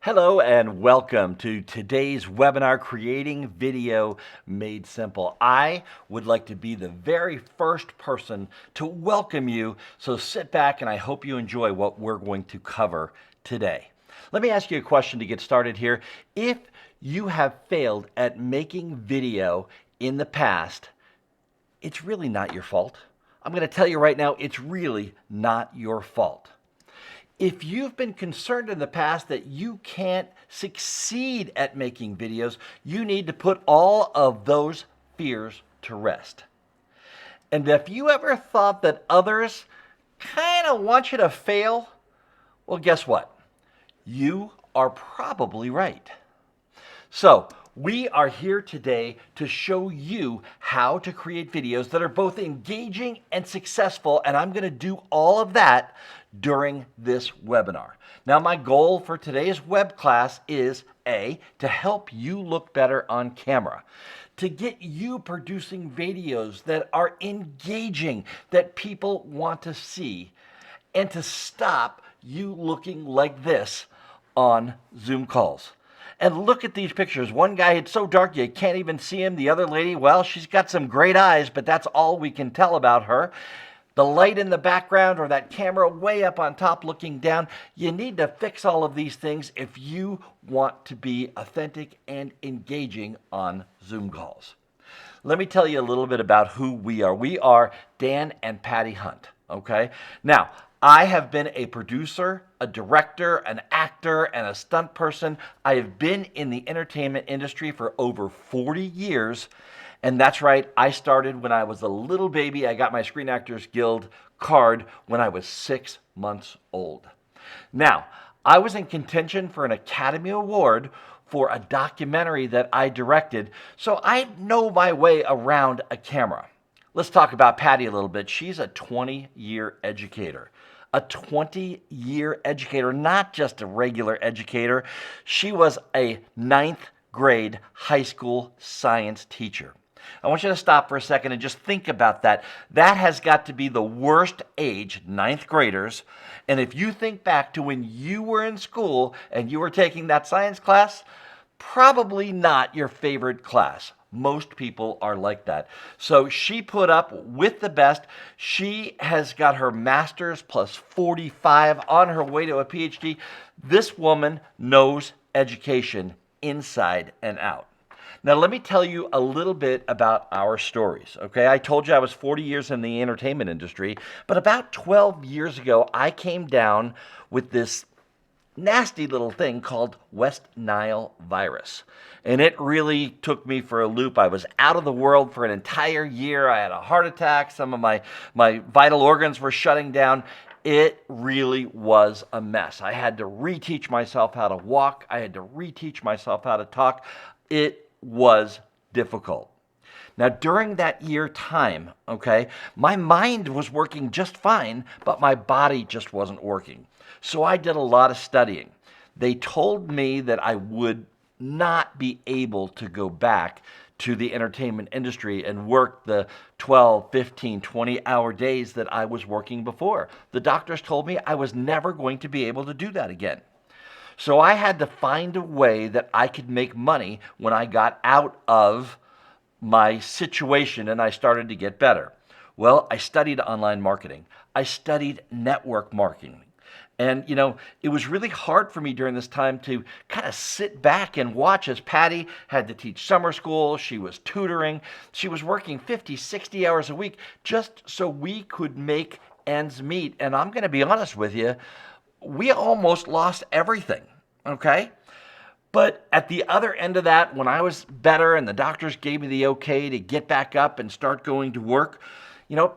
Hello and welcome to today's webinar, Creating Video Made Simple. I would like to be the very first person to welcome you, so sit back and I hope you enjoy what we're going to cover today. Let me ask you a question to get started here. If you have failed at making video in the past, it's really not your fault. I'm going to tell you right now, it's really not your fault. If you've been concerned in the past that you can't succeed at making videos, you need to put all of those fears to rest. And if you ever thought that others kind of want you to fail, well, guess what? You are probably right. So, we are here today to show you how to create videos that are both engaging and successful, and I'm going to do all of that during this webinar. Now, my goal for today's web class is A, to help you look better on camera, to get you producing videos that are engaging, that people want to see, and to stop you looking like this on Zoom calls. And look at these pictures. One guy, it's so dark you can't even see him. The other lady, well, she's got some great eyes, but that's all we can tell about her. The light in the background or that camera way up on top looking down, you need to fix all of these things if you want to be authentic and engaging on Zoom calls. Let me tell you a little bit about who we are. We are Dan and Patty Hunt, okay? Now, I have been a producer, a director, an actor, and a stunt person. I have been in the entertainment industry for over 40 years. And that's right, I started when I was a little baby. I got my Screen Actors Guild card when I was 6 months old. Now, I was in contention for an Academy Award for a documentary that I directed, so I know my way around a camera. Let's talk about Patty a little bit. She's a 20-year educator. A 20-year educator, not just a regular educator. She was a 9th grade high school science teacher. I want you to stop for a second and just think about that. That has got to be the worst age, 9th graders. And if you think back to when you were in school and you were taking that science class, probably not your favorite class. Most people are like that. So she put up with the best. She has got her master's plus 45 on her way to a PhD. This woman knows education inside and out. Now, let me tell you a little bit about our stories, okay? I told you I was 40 years in the entertainment industry, but about 12 years ago, I came down with this nasty little thing called West Nile virus. And it really took me for a loop. I was out of the world for an entire year. I had a heart attack. Some of my vital organs were shutting down. It really was a mess. I had to reteach myself how to walk. I had to reteach myself how to talk. It was difficult. Now, during that year time, okay, my mind was working just fine, but my body just wasn't working. So I did a lot of studying. They told me that I would not be able to go back to the entertainment industry and work the 12, 15, 20-hour days that I was working before. The doctors told me I was never going to be able to do that again. So I had to find a way that I could make money when I got out of my situation and I started to get better. Well, I studied online marketing. I studied network marketing. And, it was really hard for me during this time to kind of sit back and watch as Patty had to teach summer school. She was tutoring. She was working 50, 60 hours a week just so we could make ends meet. And I'm going to be honest with you, we almost lost everything, okay? But at the other end of that, when I was better and the doctors gave me the okay to get back up and start going to work,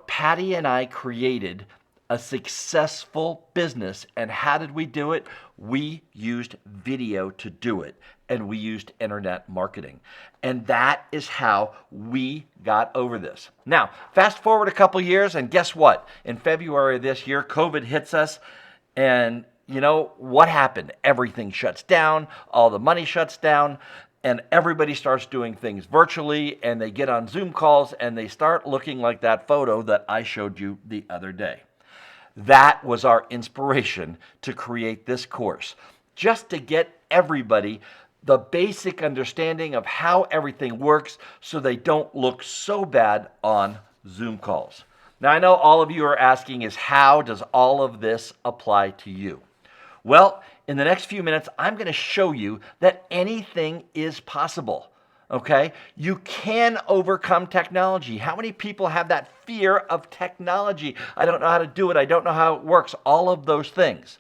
Patty and I created a successful business. And how did we do it? We used video to do it, and we used internet marketing. And that is how we got over this. Now, fast forward a couple years, and guess what? In February of this year, COVID hits us, and what happened? Everything shuts down, all the money shuts down, and everybody starts doing things virtually, and they get on Zoom calls, and they start looking like that photo that I showed you the other day. That was our inspiration to create this course. just to get everybody the basic understanding of how everything works so they don't look so bad on Zoom calls. Now, I know all of you are asking is how does all of this apply to you? Well, in the next few minutes, I'm going to show you that anything is possible. Okay? You can overcome technology. How many people have that fear of technology? I don't know how to do it. I don't know how it works. All of those things.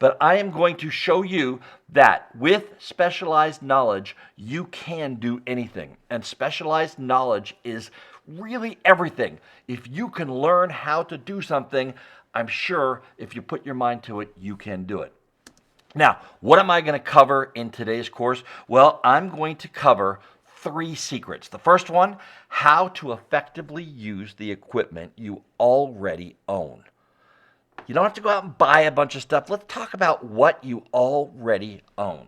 But I am going to show you that with specialized knowledge, you can do anything. And specialized knowledge is really everything. If you can learn how to do something, I'm sure if you put your mind to it, you can do it. Now, what am I going to cover in today's course? Well, I'm going to cover 3 secrets. The first one, how to effectively use the equipment you already own. You don't have to go out and buy a bunch of stuff. Let's talk about what you already own.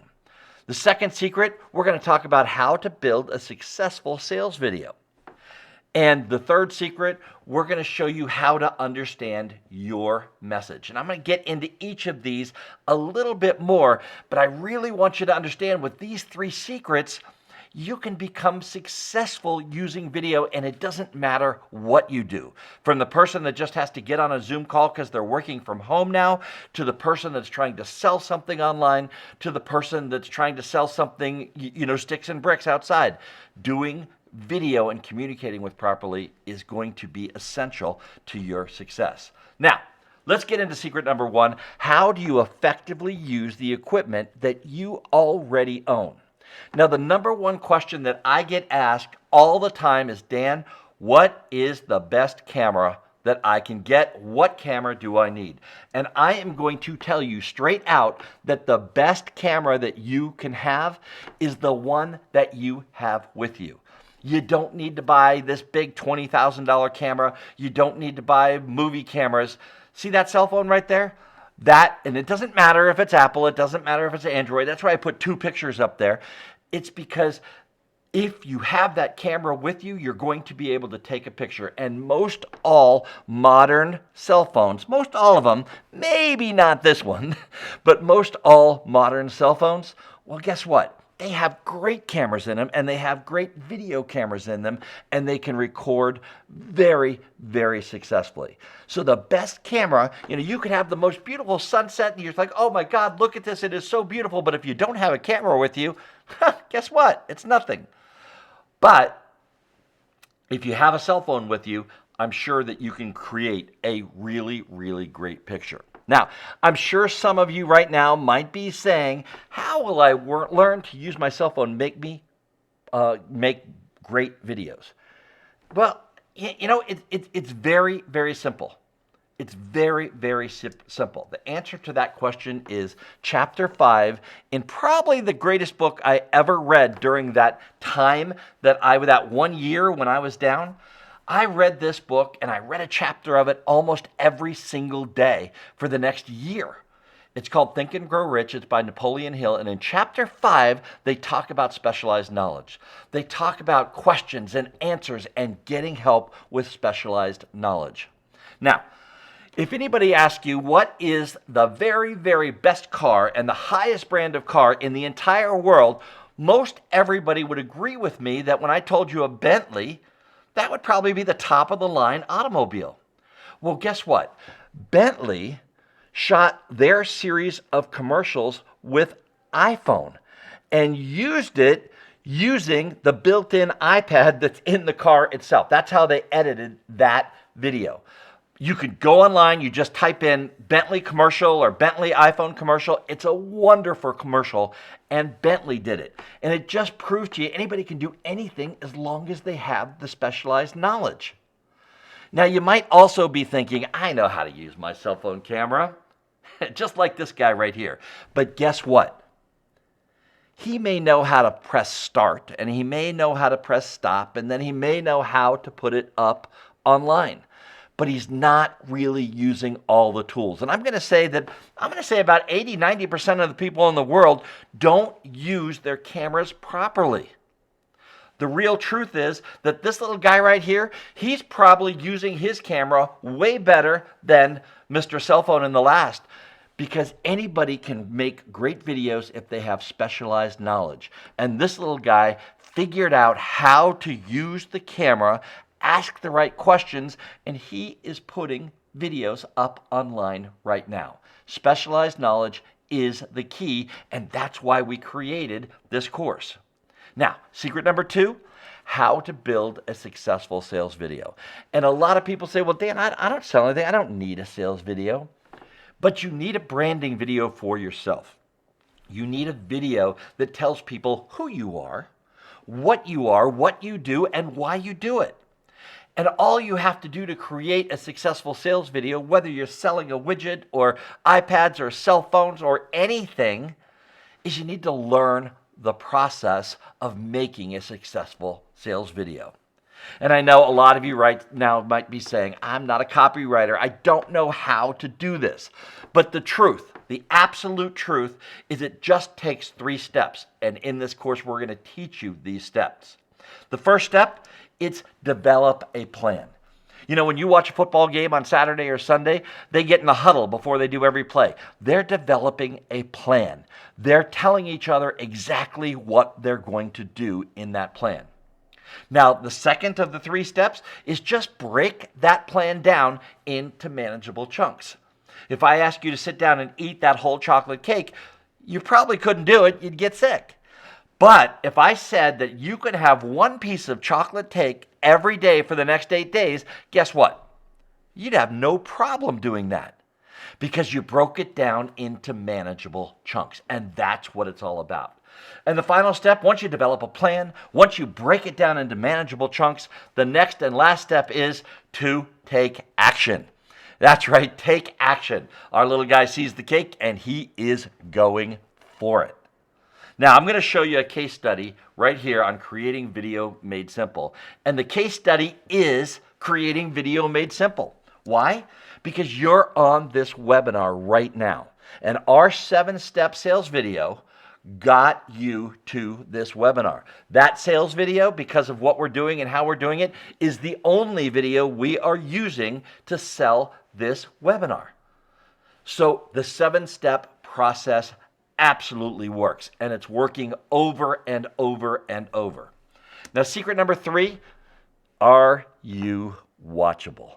The second secret, we're going to talk about how to build a successful sales video. And the third secret, we're going to show you how to understand your message. And I'm going to get into each of these a little bit more, but I really want you to understand with these 3 secrets, you can become successful using video, and it doesn't matter what you do. From the person that just has to get on a Zoom call because they're working from home now, to the person that's trying to sell something online, to the person that's trying to sell something, sticks and bricks outside. Doing video and communicating with properly is going to be essential to your success. Now, let's get into secret number 1. How do you effectively use the equipment that you already own? Now, the number 1 question that I get asked all the time is, Dan, what is the best camera that I can get? What camera do I need? And I am going to tell you straight out that the best camera that you can have is the one that you have with you. You don't need to buy this big $20,000 camera. You don't need to buy movie cameras. See that cell phone right there? And it doesn't matter if it's Apple, it doesn't matter if it's Android. That's why I put 2 pictures up there. It's because if you have that camera with you, you're going to be able to take a picture. And most all modern cell phones, most all of them, maybe not this one, but most all modern cell phones, well, guess what? They have great cameras in them, and they have great video cameras in them, and they can record very, very successfully. So the best camera, you could have the most beautiful sunset, and you're like, oh my God, look at this, it is so beautiful. But if you don't have a camera with you, guess what? It's nothing. But if you have a cell phone with you, I'm sure that you can create a really, really great picture. Now, I'm sure some of you right now might be saying, how will I learn to use my cell phone make great videos? Well, it's very, very simple. It's very, very simple. The answer to that question is chapter 5 in probably the greatest book I ever read during that time that 1 year when I was down. I read this book, and I read a chapter of it almost every single day for the next year. It's called Think and Grow Rich. It's by Napoleon Hill. And in chapter 5, they talk about specialized knowledge. They talk about questions and answers and getting help with specialized knowledge. Now, if anybody asks you what is the very, very best car and the highest brand of car in the entire world, most everybody would agree with me that when I told you a Bentley, that would probably be the top of the line automobile. Well, guess what? Bentley shot their series of commercials with iPhone and used it using the built-in iPad that's in the car itself. That's how they edited that video. You could go online, you just type in Bentley commercial or Bentley iPhone commercial. It's a wonderful commercial, and Bentley did it. And it just proves to you anybody can do anything as long as they have the specialized knowledge. Now, you might also be thinking, I know how to use my cell phone camera, just like this guy right here. But guess what? He may know how to press start, and he may know how to press stop, and then he may know how to put it up online. But he's not really using all the tools. And I'm going to say about 80, 90% of the people in the world don't use their cameras properly. The real truth is that this little guy right here, he's probably using his camera way better than Mr. Cell Phone in the last, because anybody can make great videos if they have specialized knowledge. And this little guy figured out how to use the camera, ask the right questions, and he is putting videos up online right now. Specialized knowledge is the key, and that's why we created this course. Now, secret number 2, how to build a successful sales video. And a lot of people say, well, Dan, I don't sell anything. I don't need a sales video. But you need a branding video for yourself. You need a video that tells people who you are, what you do, and why you do it. And all you have to do to create a successful sales video, whether you're selling a widget or iPads or cell phones or anything, is you need to learn the process of making a successful sales video. And I know a lot of you right now might be saying, I'm not a copywriter. I don't know how to do this. But the truth, the absolute truth, is it just takes 3 steps. And in this course, we're going to teach you these steps. The first step, it's develop a plan. You know, when you watch a football game on Saturday or Sunday, they get in a huddle before they do every play. They're developing a plan. They're telling each other exactly what they're going to do in that plan. Now, the second of the 3 steps is just break that plan down into manageable chunks. If I ask you to sit down and eat that whole chocolate cake, you probably couldn't do it. You'd get sick. But if I said that you could have 1 piece of chocolate cake every day for the next 8 days, guess what? You'd have no problem doing that because you broke it down into manageable chunks. And that's what it's all about. And the final step, once you develop a plan, once you break it down into manageable chunks, the next and last step is to take action. That's right, take action. Our little guy sees the cake and he is going for it. Now, I'm going to show you a case study right here on creating video made simple. And the case study is creating video made simple. Why? Because you're on this webinar right now. And our 7-step sales video got you to this webinar. That sales video, because of what we're doing and how we're doing it, is the only video we are using to sell this webinar. So the 7-step process absolutely works, and it's working over and over and over. Now, secret number 3, are you watchable?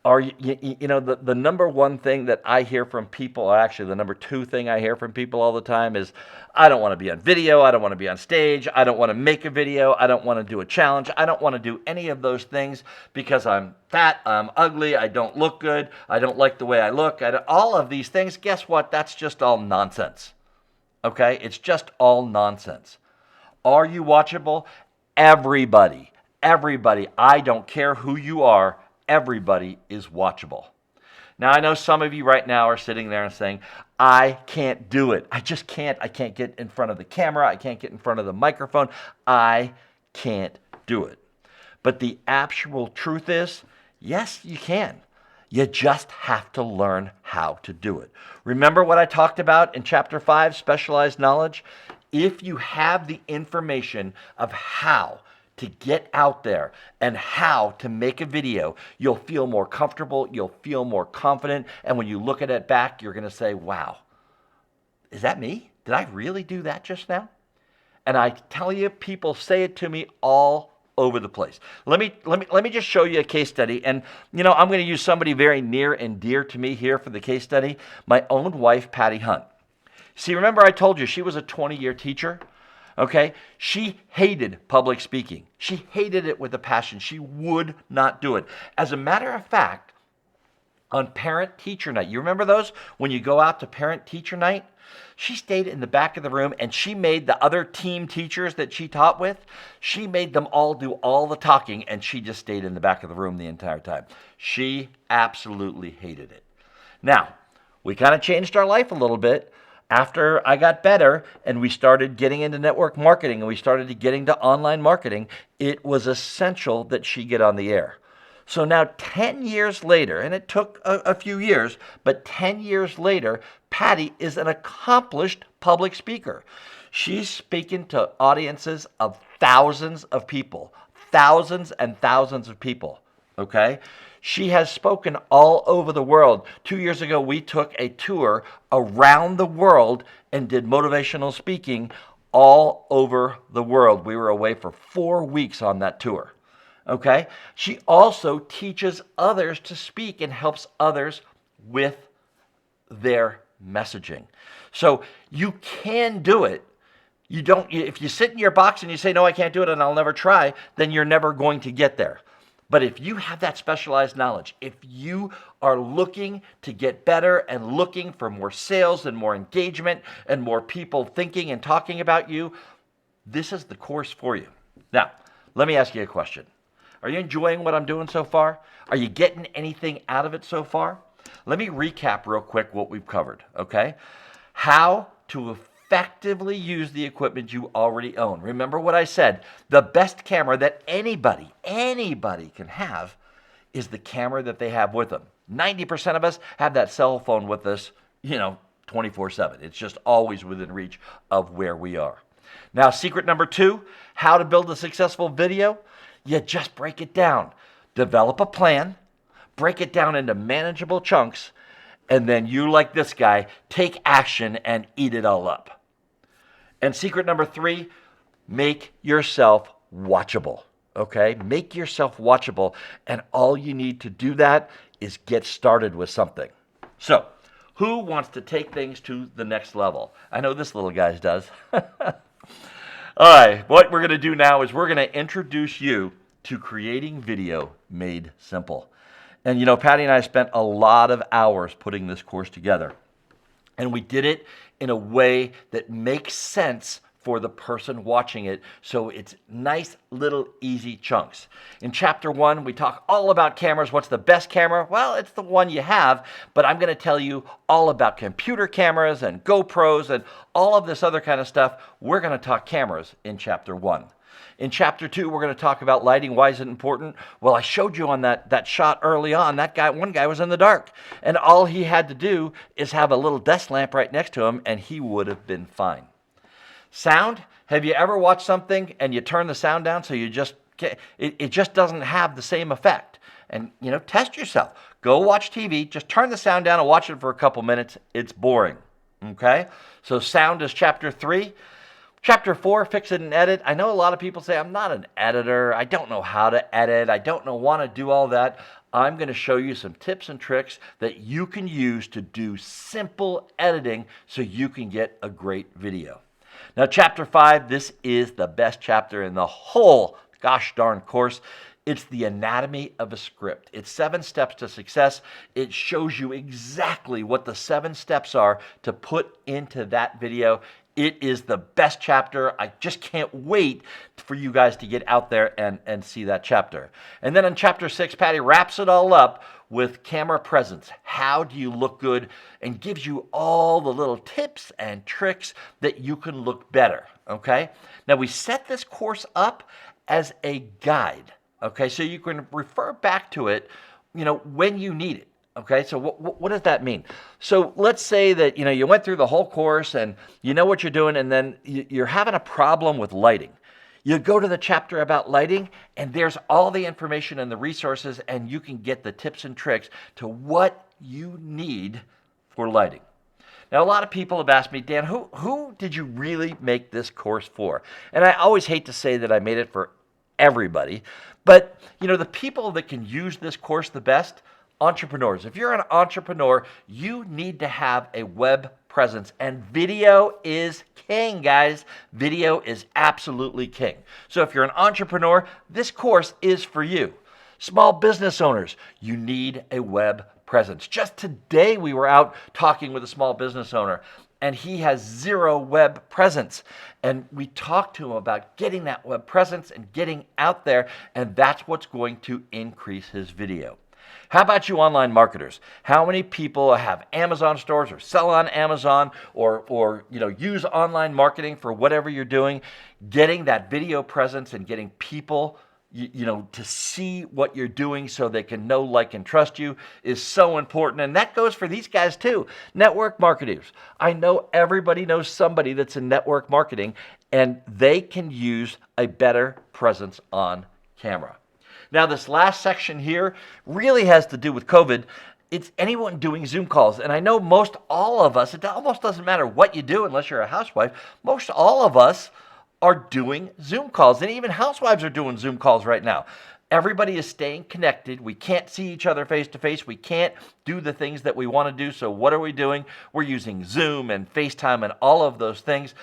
Are you know, the number 1 thing that I hear from people, actually the number 2 thing I hear from people all the time is, I don't want to be on video, I don't want to be on stage, I don't want to make a video, I don't want to do a challenge, I don't want to do any of those things because I'm fat, I'm ugly, I don't look good, I don't like the way I look, all of these things. Guess what? That's just all nonsense. Okay? It's just all nonsense. Are you watchable? Everybody, I don't care who you are, everybody is watchable. Now, I know some of you right now are sitting there and saying, I can't do it. I just can't. I can't get in front of the camera. I can't get in front of the microphone. I can't do it. But the actual truth is, yes, you can. You just have to learn how to do it. Remember what I talked about in Chapter 5, Specialized Knowledge? If you have the information of how to get out there and how to make a video, you'll feel more comfortable, you'll feel more confident, and when you look at it back, you're going to say, wow, is that me? Did I really do that just now? And I tell you, people say it to me all over the place. Let me just show you a case study. And, you know, I'm going to use somebody very near and dear to me here for the case study, my own wife, Patty Hunt. See, remember I told you she was a 20-year teacher? Okay? She hated public speaking. She hated it with a passion. She would not do it. As a matter of fact, on parent-teacher night, you remember those? When you go out to parent-teacher night? She stayed in the back of the room and she made the other team teachers that she taught with, she made them all do all the talking and she just stayed in the back of the room the entire time. She absolutely hated it. Now, we kind of changed our life a little bit after I got better and we started getting into network marketing and we started getting to online marketing. It was essential that she get on the air. So now 10 years later, and it took a few years, but 10 years later, Patty is an accomplished public speaker. She's speaking to audiences of thousands of people, thousands and thousands of people, okay? She has spoken all over the world. 2 years ago, we took a tour around the world and did motivational speaking all over the world. We were away for 4 weeks on that tour. Okay? She also teaches others to speak and helps others with their messaging. So you can do it. You don't, if you sit in your box and you say, no, I can't do it and I'll never try, then you're never going to get there. But if you have that specialized knowledge, if you are looking to get better and looking for more sales and more engagement and more people thinking and talking about you, this is the course for you. Now, let me ask you a question. Are you enjoying what I'm doing so far? Are you getting anything out of it so far? Let me recap real quick what we've covered, okay? How to effectively use the equipment you already own. Remember what I said, the best camera that anybody can have is the camera that they have with them. 90% of us have that cell phone with us, 24/7. It's just always within reach of where we are. Now, secret number 2, how to build a successful video. You just break it down. Develop a plan, break it down into manageable chunks, and then you, like this guy, take action and eat it all up. And secret number 3, make yourself watchable, okay? Make yourself watchable, and all you need to do that is get started with something. So, who wants to take things to the next level? I know this little guy does. All right, what we're going to do now is we're going to introduce you to creating video made simple. And Patty and I spent a lot of hours putting this course together. And we did it in a way that makes sense for the person watching it, so it's nice little easy chunks. In chapter 1, we talk all about cameras. What's the best camera? Well, it's the one you have, but I'm going to tell you all about computer cameras and GoPros and all of this other kind of stuff. We're going to talk cameras in chapter 1. In chapter 2, we're going to talk about lighting. Why is it important? Well, I showed you on that shot early on, one guy was in the dark, and all he had to do is have a little desk lamp right next to him, and he would have been fine. Sound? Have you ever watched something and you turn the sound down so it just doesn't have the same effect? And, test yourself. Go watch TV, just turn the sound down and watch it for a couple minutes. It's boring, okay? So sound is chapter 3. Chapter 4, fix it and edit. I know a lot of people say, I'm not an editor. I don't know how to edit. I don't want to do all that. I'm going to show you some tips and tricks that you can use to do simple editing so you can get a great video. Now, chapter 5, this is the best chapter in the whole gosh darn course. It's the anatomy of a script. It's 7 steps to success. It shows you exactly what the 7 steps are to put into that video. It is the best chapter. I just can't wait for you guys to get out there and see that chapter. And then in chapter 6, Patty wraps it all up with camera presence. How do you look good? And gives you all the little tips and tricks that you can look better, okay? Now, we set this course up as a guide, okay? So you can refer back to it, when you need it. Okay, so what does that mean? So let's say that, you went through the whole course and you know what you're doing, and then you're having a problem with lighting. You go to the chapter about lighting, and there's all the information and the resources, and you can get the tips and tricks to what you need for lighting. Now, a lot of people have asked me, Dan, who did you really make this course for? And I always hate to say that I made it for everybody, but, the people that can use this course the best, entrepreneurs. If you're an entrepreneur, you need to have a web presence, and video is king, guys. Video is absolutely king. So if you're an entrepreneur, this course is for you. Small business owners, you need a web presence. Just today we were out talking with a small business owner, and he has 0 web presence. And we talked to him about getting that web presence and getting out there, and that's what's going to increase his video. How about you online marketers? How many people have Amazon stores or sell on Amazon or use online marketing for whatever you're doing? Getting that video presence and getting people to see what you're doing so they can know, like, and trust you is so important. And that goes for these guys too. Network marketers. I know everybody knows somebody that's in network marketing, and they can use a better presence on camera. Now, this last section here really has to do with COVID. It's anyone doing Zoom calls. And I know most all of us, it almost doesn't matter what you do unless you're a housewife, most all of us are doing Zoom calls. And even housewives are doing Zoom calls right now. Everybody is staying connected. We can't see each other face to face. We can't do the things that we want to do. So what are we doing? We're using Zoom and FaceTime and all of those things.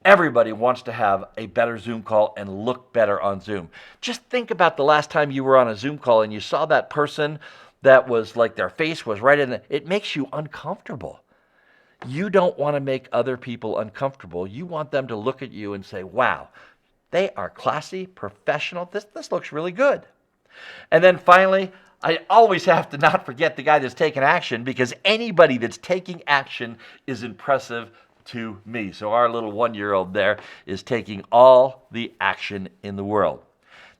Everybody wants to have a better Zoom call and look better on Zoom. Just think about the last time you were on a Zoom call and you saw that person that was like their face was right in it makes you uncomfortable. You don't want to make other people uncomfortable. You want them to look at you and say, wow, they are classy, professional. This looks really good. And then finally, I always have to not forget the guy that's taking action, because anybody that's taking action is impressive to me. So our little 1-year-old there is taking all the action in the world.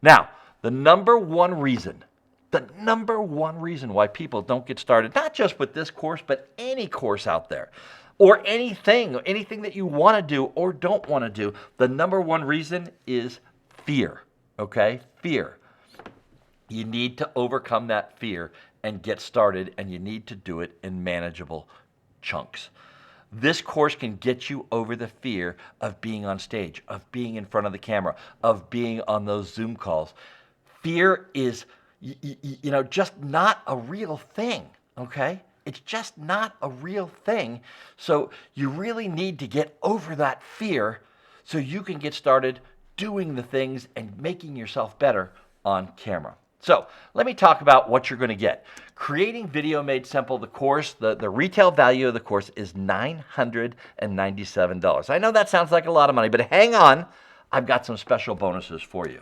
Now, the number one reason why people don't get started, not just with this course, but any course out there, or anything that you want to do or don't want to do, the number one reason is fear, okay? Fear. You need to overcome that fear and get started, and you need to do it in manageable chunks. This course can get you over the fear of being on stage, of being in front of the camera, of being on those Zoom calls. Fear is, just not a real thing, okay? It's just not a real thing. So you really need to get over that fear so you can get started doing the things and making yourself better on camera. So let me talk about what you're going to get. Creating Video Made Simple, the course, the retail value of the course is $997. I know that sounds like a lot of money, but hang on. I've got some special bonuses for you.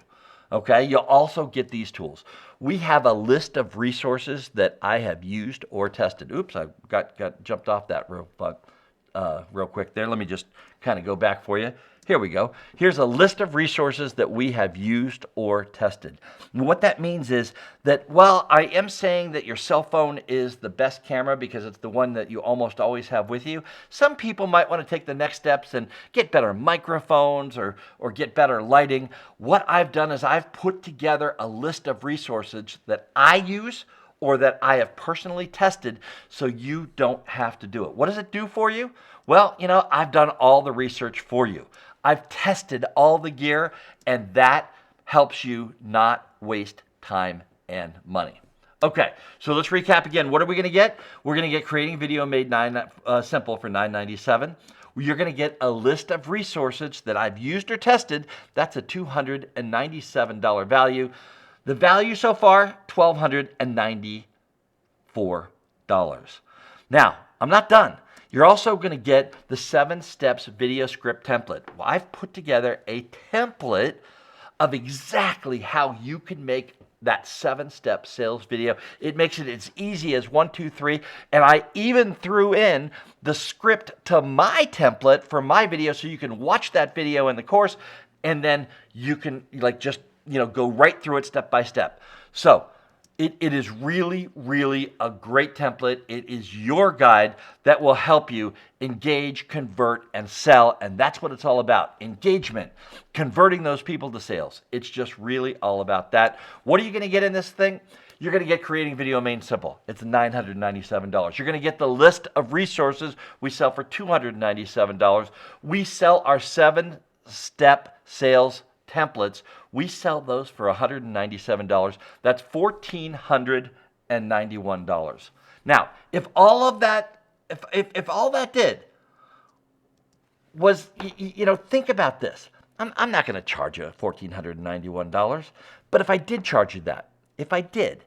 Okay, you'll also get these tools. We have a list of resources that I have used or tested. Oops, I got jumped off that real quick there. Let me just kind of go back for you. Here we go. Here's a list of resources that we have used or tested. And what that means is that while I am saying that your cell phone is the best camera because it's the one that you almost always have with you, some people might want to take the next steps and get better microphones or get better lighting. What I've done is I've put together a list of resources that I use or that I have personally tested so you don't have to do it. What does it do for you? Well, I've done all the research for you. I've tested all the gear, and that helps you not waste time and money. Okay, so let's recap again. What are we going to get? We're going to get Creating Video Made Simple for $997. You're going to get a list of resources that I've used or tested. That's a $297 value. The value so far, $1,294. Now, I'm not done. You're also going to get the 7 steps video script template. Well, I've put together a template of exactly how you can make that 7-step sales video. It makes it as easy as 1, 2, 3. And I even threw in the script to my template for my video so you can watch that video in the course and then you can go right through it step by step. So it is really, really a great template. It is your guide that will help you engage, convert, and sell. And that's what it's all about. Engagement, converting those people to sales. It's just really all about that. What are you going to get in this thing? You're going to get Creating Video Made Simple. It's $997. You're going to get the list of resources we sell for $297. We sell our 7-step sales templates. We sell those for $197. That's $1,491. Now, if all of that, if all that did was, think about this. I'm not going to charge you $1,491, but if I did charge you that, if I did,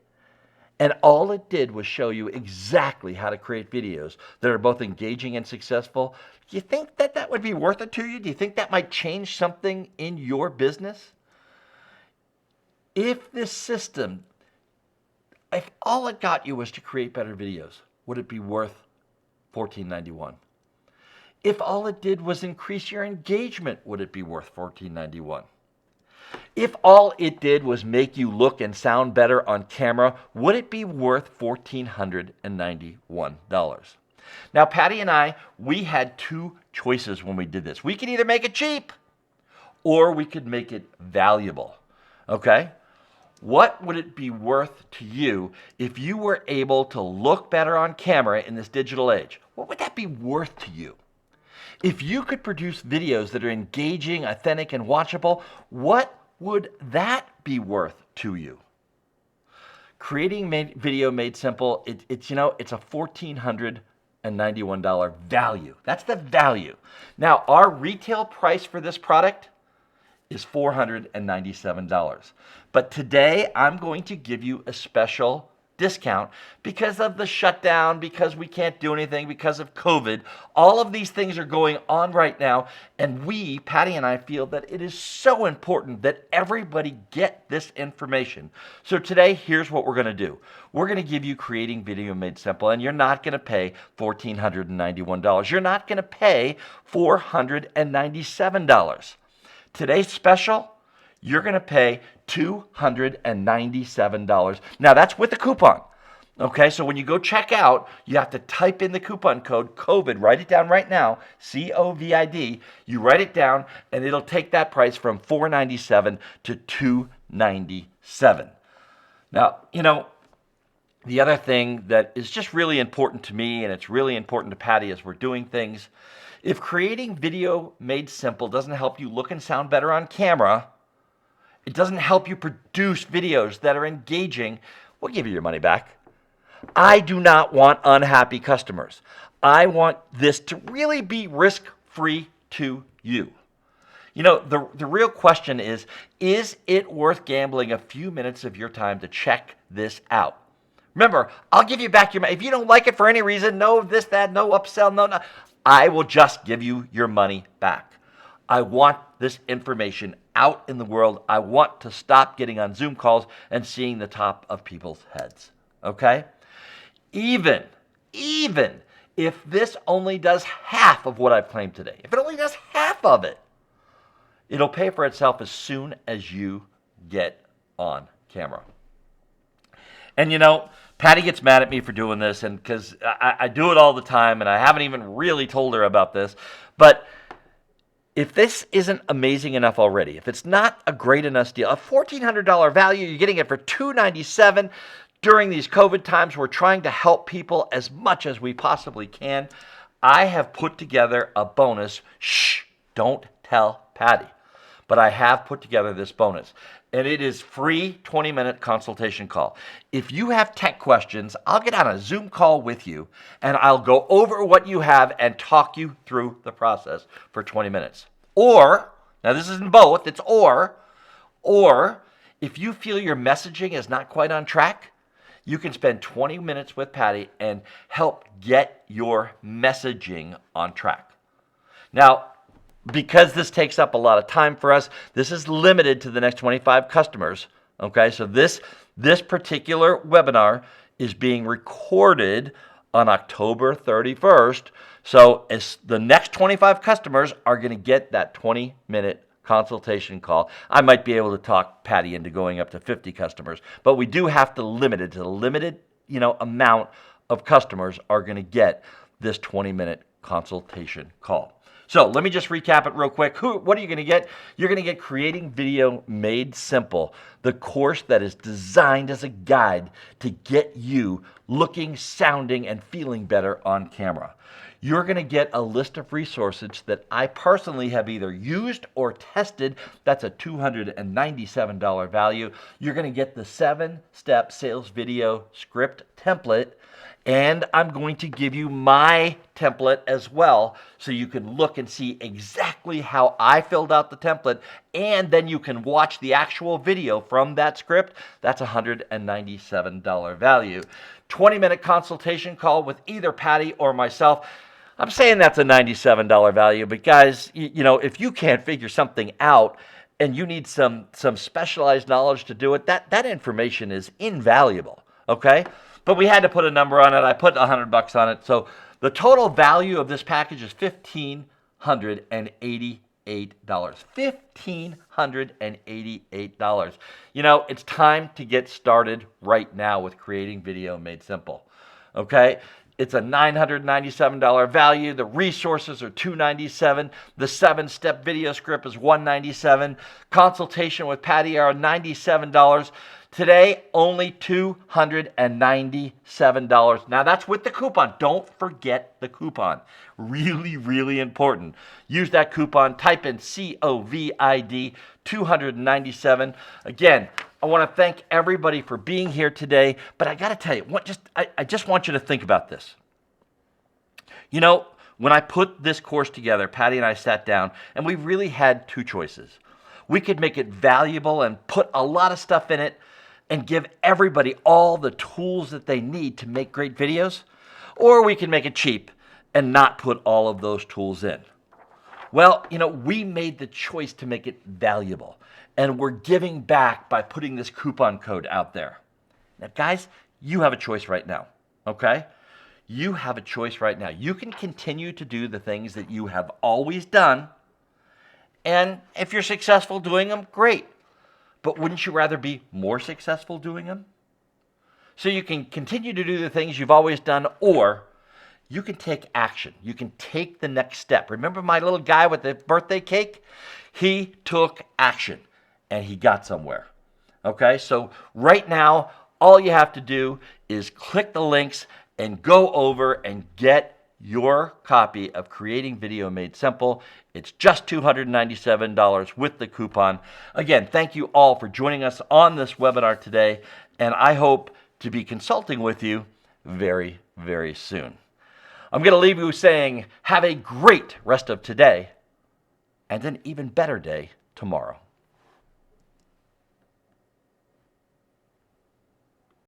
and all it did was show you exactly how to create videos that are both engaging and successful, do you think that would be worth it to you? Do you think that might change something in your business? If this system, if all it got you was to create better videos, would it be worth $1,491? If all it did was increase your engagement, would it be worth $1,491? If all it did was make you look and sound better on camera, would it be worth $1,491? Now, Patty and I, we had 2 choices when we did this. We could either make it cheap or we could make it valuable, okay? What would it be worth to you if you were able to look better on camera in this digital age? What would that be worth to you? If you could produce videos that are engaging, authentic, and watchable, what would that be worth to you? Creating video made simple, it's a $1,491 value. That's the value. Now, our retail price for this product is $497. But today, I'm going to give you a special discount because of the shutdown, because we can't do anything, because of COVID. All of these things are going on right now, and we, Patty and I, feel that it is so important that everybody get this information. So today, here's what we're going to do. We're going to give you Creating Video Made Simple, and you're not going to pay $1,491. You're not going to pay $497. Today's special, you're going to pay $297. Now, that's with the coupon. Okay, so when you go check out, you have to type in the coupon code COVID. Write it down right now, COVID. You write it down, and it'll take that price from $497 to $297. Now, the other thing that is just really important to me, and it's really important to Patty as we're doing things, if creating video made simple doesn't help you look and sound better on camera, it doesn't help you produce videos that are engaging, we'll give you your money back. I do not want unhappy customers. I want this to really be risk-free to you. The real question is it worth gambling a few minutes of your time to check this out? Remember, I'll give you back your money. If you don't like it for any reason, no this, that, no upsell, no, I will just give you your money back. I want this information out in the world. I want to stop getting on Zoom calls and seeing the top of people's heads, okay? Even if this only does half of what I've claimed today, if it only does half of it, it'll pay for itself as soon as you get on camera. And Patty gets mad at me for doing this, and because I do it all the time, and I haven't even really told her about this. But if this isn't amazing enough already, if it's not a great enough deal, a $1,400 value, you're getting it for $297 during these COVID times. We're trying to help people as much as we possibly can. I have put together a bonus. Shh, don't tell Patty. But I have put together this bonus. And it is free 20-minute consultation call. If you have tech questions, I'll get on a Zoom call with you, and I'll go over what you have and talk you through the process for 20 minutes. Or, now this isn't both, it's or if you feel your messaging is not quite on track, you can spend 20 minutes with Patty and help get your messaging on track. Now, because this takes up a lot of time for us, this is limited to the next 25 customers. Okay, so this particular webinar is being recorded on October 31st. So as the next 25 customers are going to get that 20-minute consultation call. I might be able to talk Patty into going up to 50 customers, but we do have to limit it to the limited, amount of customers are going to get this 20-minute consultation call. So let me just recap it real quick. What are you going to get? You're going to get Creating Video Made Simple, the course that is designed as a guide to get you looking, sounding, and feeling better on camera. You're going to get a list of resources that I personally have either used or tested. That's a $297 value. You're going to get the 7-step sales video script template. And I'm going to give you my template as well, so you can look and see exactly how I filled out the template, and then you can watch the actual video from that script. That's a $197 value. 20-minute consultation call with either Patty or myself. I'm saying that's a $97 value, but guys, if you can't figure something out and you need some specialized knowledge to do it, that information is invaluable, okay? But we had to put a number on it. I put $100 on it. So the total value of this package is $1,588. $1,588. It's time to get started right now with Creating Video Made Simple. Okay? It's a $997 value. The resources are $297. The 7-step video script is $197. Consultation with Patty are $97. Today, only $297. Now, that's with the coupon. Don't forget the coupon. Really, really important. Use that coupon. Type in COVID 297. Again, I want to thank everybody for being here today, but I got to tell you, I just want you to think about this. You know, when I put this course together, Patty and I sat down, and we really had two choices. We could make it valuable and put a lot of stuff in it and give everybody all the tools that they need to make great videos, or we can make it cheap and not put all of those tools in. Well, you know, we made the choice to make it valuable, and we're giving back by putting this coupon code out there. Now, guys, you have a choice right now, okay? You have a choice right now. You can continue to do the things that you have always done, and if you're successful doing them, great. But wouldn't you rather be more successful doing them? So you can continue to do the things you've always done, or you can take action. You can take the next step. Remember my little guy with the birthday cake? He took action, and he got somewhere. Okay, so right now, all you have to do is click the links and go over and get your copy of Creating Video Made Simple. It's just $297 with the coupon. Again, thank you all for joining us on this webinar today, and I hope to be consulting with you very, very soon. I'm going to leave you saying, have a great rest of today and an even better day tomorrow.